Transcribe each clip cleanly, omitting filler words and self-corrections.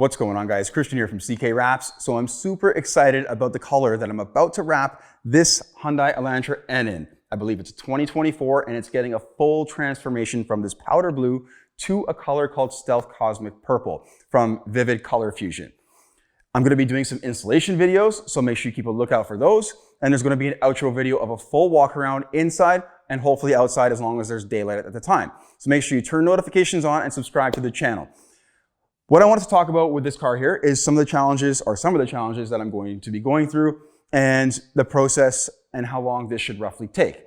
What's going on, guys? Christian here from CK Wraps. So I'm super excited about the color that I'm about to wrap this Hyundai Elantra N in. I believe it's 2024 and it's getting a full transformation from this powder blue to a color called Stealth Cosmic Purple from Vvivid Colorfusion. I'm going to be doing some installation videos, so make sure you keep a lookout for those. And there's going to be an outro video of a full walk around inside and hopefully outside as long as there's daylight at the time. So make sure you turn notifications on and subscribe to the channel. What I wanted to talk about with this car here is some of the challenges that I'm going to be going through and the process and how long this should roughly take.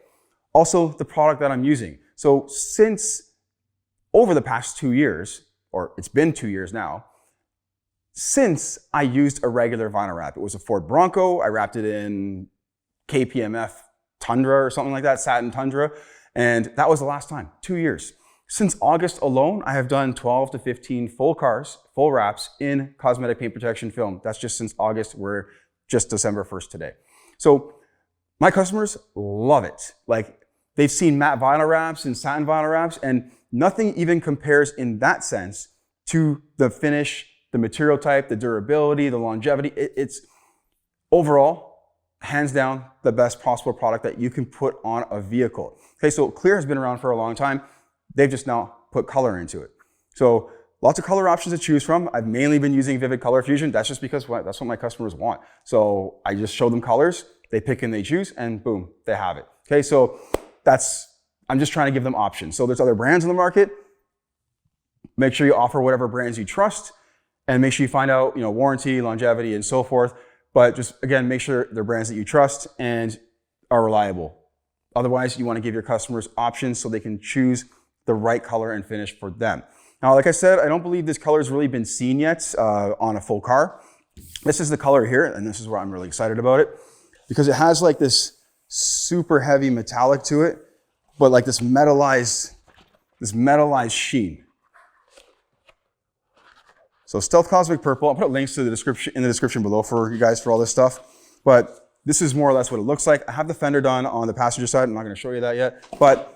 Also, the product that I'm using. So since over the past 2 years, or it's been 2 years now, since I used a regular vinyl wrap. It was a Ford Bronco. I wrapped it in KPMF Tundra or something like that, satin Tundra. And that was the last time, 2 years. Since August alone, I have done 12 to 15 full cars, full wraps in cosmetic paint protection film. That's just since August. We're just December 1st today. So my customers love it. Like, they've seen matte vinyl wraps and satin vinyl wraps, and nothing even compares in that sense to the finish, the material type, the durability, the longevity. It's overall, hands down, the best possible product that you can put on a vehicle. Okay, so clear has been around for a long time. They've just now put color into it. So lots of color options to choose from. I've mainly been using Vvivid Colorfusion. That's just because that's what my customers want. So I just show them colors, they pick and they choose, and boom, they have it. Okay, so I'm just trying to give them options. So there's other brands in the market. Make sure you offer whatever brands you trust, and make sure you find out, warranty, longevity, and so forth. But just, again, make sure they're brands that you trust and are reliable. Otherwise, you want to give your customers options so they can choose the right color and finish for them. Now, like I said, I don't believe this color has really been seen yet on a full car. This is the color here, and this is where I'm really excited about it, because it has like this super heavy metallic to it, but like this metallized sheen. So Stealth Cosmic Purple, I'll put links to the description in the description below for you guys for all this stuff. But this is more or less what it looks like. I have the fender done on the passenger side. I'm not going to show you that yet, but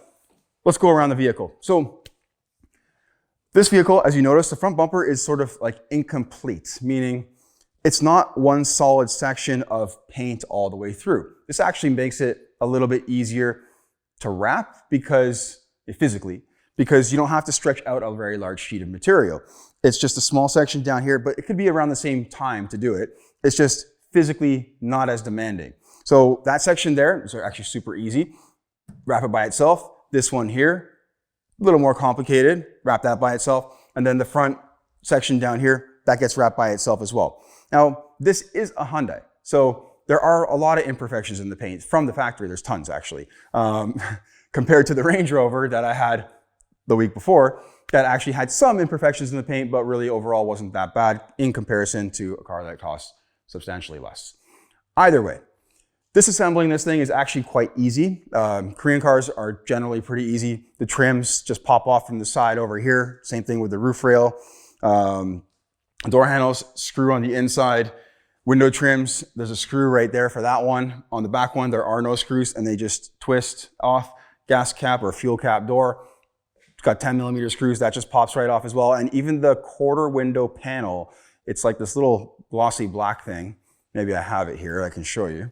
let's go around the vehicle. So this vehicle, as you notice, the front bumper is sort of like incomplete, meaning it's not one solid section of paint all the way through. This actually makes it a little bit easier to wrap physically, because you don't have to stretch out a very large sheet of material. It's just a small section down here, but it could be around the same time to do it. It's just physically not as demanding. So that section there is actually super easy. Wrap it by itself. This one here, a little more complicated. Wrap that by itself. And then the front section down here, that gets wrapped by itself as well. Now, this is a Hyundai, so there are a lot of imperfections in the paint. From the factory, there's tons actually. Compared to the Range Rover that I had the week before, that actually had some imperfections in the paint, but really overall wasn't that bad in comparison to a car that costs substantially less. Either way, disassembling this thing is actually quite easy. Korean cars are generally pretty easy. The trims just pop off from the side over here. Same thing with the roof rail. Door handles screw on the inside. Window trims, there's a screw right there for that one. On the back one, there are no screws and they just twist off. Gas cap or fuel cap door. It's got 10mm screws, that just pops right off as well. And even the quarter window panel, it's like this little glossy black thing. Maybe I have it here, I can show you.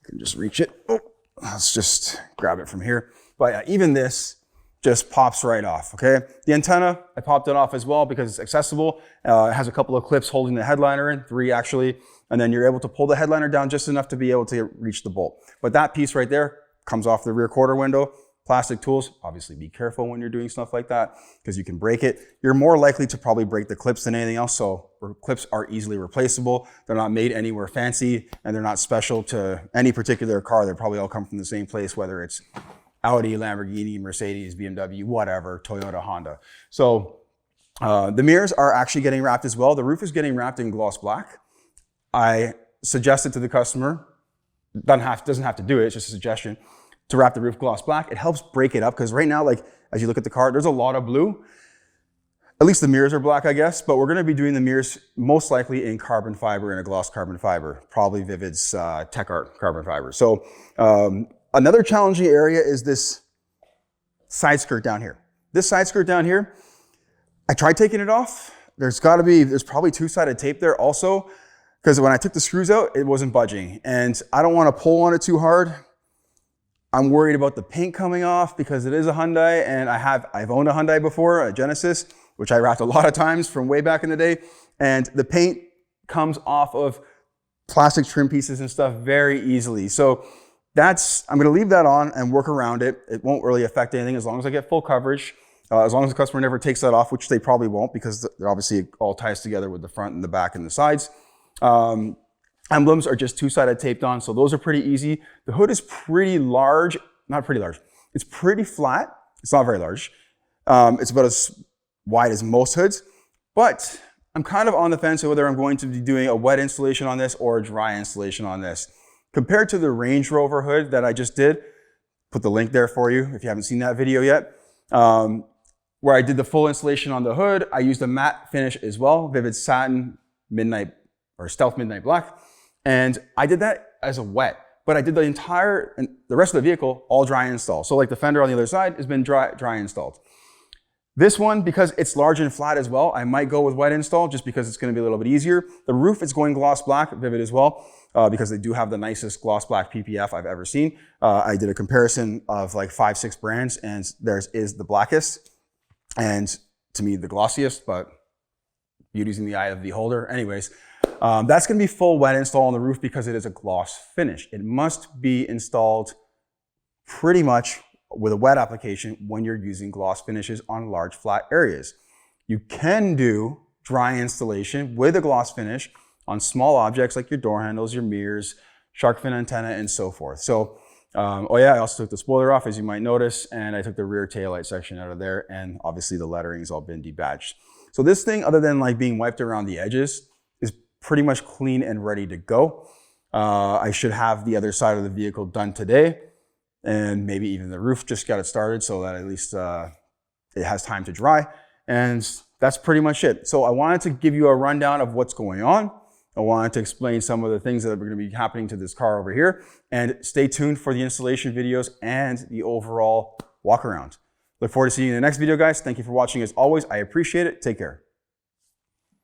I can just reach it. Oh, let's just grab it from here. But yeah, even this just pops right off, okay? The antenna, I popped it off as well because it's accessible. It has a couple of clips holding the headliner in, 3 actually. And then you're able to pull the headliner down just enough to be able to reach the bolt. But that piece right there comes off the rear quarter window. Plastic tools, obviously be careful when you're doing stuff like that because you can break it. You're more likely to probably break the clips than anything else, so clips are easily replaceable. They're not made anywhere fancy and they're not special to any particular car. They probably all come from the same place, whether it's Audi, Lamborghini, Mercedes, BMW, whatever, Toyota, Honda. So the mirrors are actually getting wrapped as well. The roof is getting wrapped in gloss black. I suggested to the customer, doesn't have to do it, it's just a suggestion, to wrap the roof gloss black. It helps break it up because right now, like as you look at the car, there's a lot of blue. At least the mirrors are black, I guess, but we're gonna be doing the mirrors most likely in carbon fiber, in a gloss carbon fiber, probably Vivid's Tech Art carbon fiber. So another challenging area is this side skirt down here. This side skirt down here, I tried taking it off. there's probably two-sided tape there also, because when I took the screws out, it wasn't budging. And I don't want to pull on it too hard. I'm worried about the paint coming off because it is a Hyundai, and I've owned a Hyundai before, a Genesis, which I wrapped a lot of times from way back in the day. And the paint comes off of plastic trim pieces and stuff very easily. So I'm gonna leave that on and work around it. It won't really affect anything as long as I get full coverage. As long as the customer never takes that off, which they probably won't because obviously it all ties together with the front and the back and the sides. Emblems are just two-sided taped on, so those are pretty easy. The hood is pretty large, not pretty large. It's pretty flat. It's not very large. It's about as wide as most hoods, but I'm kind of on the fence of whether I'm going to be doing a wet installation on this or a dry installation on this. Compared to the Range Rover hood that I just did, put the link there for you if you haven't seen that video yet, where I did the full installation on the hood. I used a matte finish as well, Vivid Satin Midnight or Stealth Midnight Black. And I did that as a wet, but I did the rest of the vehicle all dry install. So like the fender on the other side has been dry installed. This one, because it's large and flat as well, I might go with wet install just because it's gonna be a little bit easier. The roof is going gloss black, Vivid as well, because they do have the nicest gloss black PPF I've ever seen. I did a comparison of like 5-6 brands and theirs is the blackest and to me the glossiest, but beauty's in the eye of the beholder. Anyways, that's going to be full wet install on the roof because it is a gloss finish. It must be installed pretty much with a wet application when you're using gloss finishes on large flat areas. You can do dry installation with a gloss finish on small objects like your door handles, your mirrors, shark fin antenna, and so forth. So, oh yeah, I also took the spoiler off, as you might notice, and I took the rear taillight section out of there, and obviously the lettering's all been debadged. So this thing, other than like being wiped around the edges, is pretty much clean and ready to go. I should have the other side of the vehicle done today, and maybe even the roof, just got it started so that at least it has time to dry. And that's pretty much it. So I wanted to give you a rundown of what's going on. I wanted to explain some of the things that are going to be happening to this car over here, and stay tuned for the installation videos and the overall walk around. Look forward to seeing you in the next video, guys. Thank you for watching as always. I appreciate it. Take care.